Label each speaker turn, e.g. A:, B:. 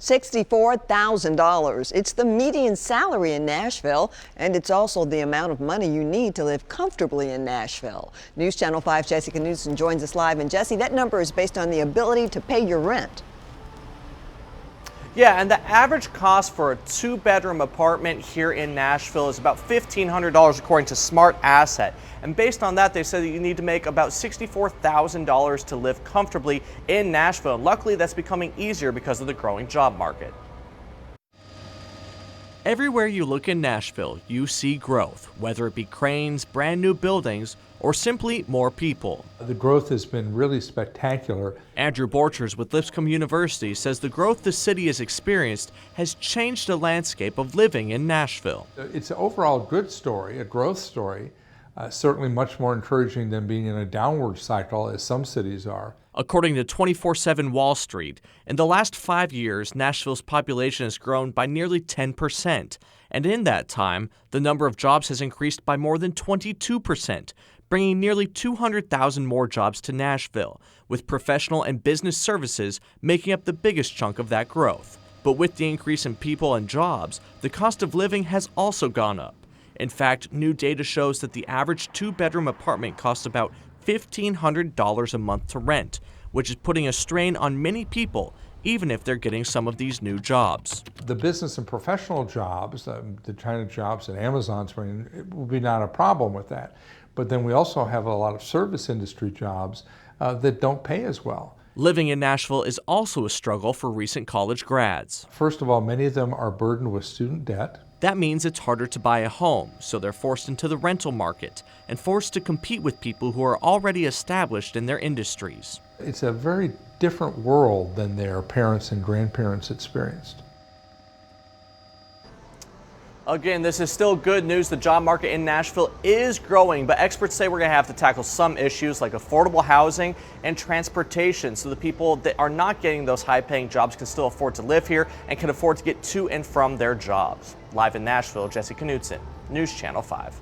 A: $64,000. It's the median salary in Nashville, and it's also the amount of money you need to live comfortably in Nashville. News Channel 5's Jessica Newsom joins us live. And Jesse, that number is based on the ability to pay your rent.
B: Yeah, and the average cost for a two-bedroom apartment here in Nashville is about $1,500 according to Smart Asset. And based on that, they said that you need to make about $64,000 to live comfortably in Nashville. And luckily, that's becoming easier because of the growing job market.
C: Everywhere you look in Nashville, you see growth, whether it be cranes, brand new buildings, or simply more people.
D: The growth has been really spectacular.
C: Andrew Borchers with Lipscomb University says the growth the city has experienced has changed the landscape of living in Nashville.
D: It's an overall good story, a growth story, certainly much more encouraging than being in a downward cycle as some cities are.
C: According to 24/7 Wall Street, in the last 5 years, Nashville's population has grown by nearly 10%. And in that time, the number of jobs has increased by more than 22%, bringing nearly 200,000 more jobs to Nashville, with professional and business services making up the biggest chunk of that growth. But with the increase in people and jobs, the cost of living has also gone up. In fact, new data shows that the average two-bedroom apartment costs about $1,500 a month to rent, which is putting a strain on many people, even if they're getting some of these new jobs.
D: The business and professional jobs, the kind of jobs that Amazon's bringing, it will be not a problem with that. But then we also have a lot of service industry jobs that don't pay as well.
C: Living in Nashville is also a struggle for recent college grads.
D: First of all, many of them are burdened with student debt.
C: That means it's harder to buy a home, so they're forced into the rental market and forced to compete with people who are already established in their industries.
D: It's a very different world than their parents and grandparents experienced.
B: Again, this is still good news. The job market in Nashville is growing, but experts say we're going to have to tackle some issues like affordable housing and transportation so the people that are not getting those high-paying jobs can still afford to live here and can afford to get to and from their jobs. Live in Nashville, Jessica Newsom, News Channel 5.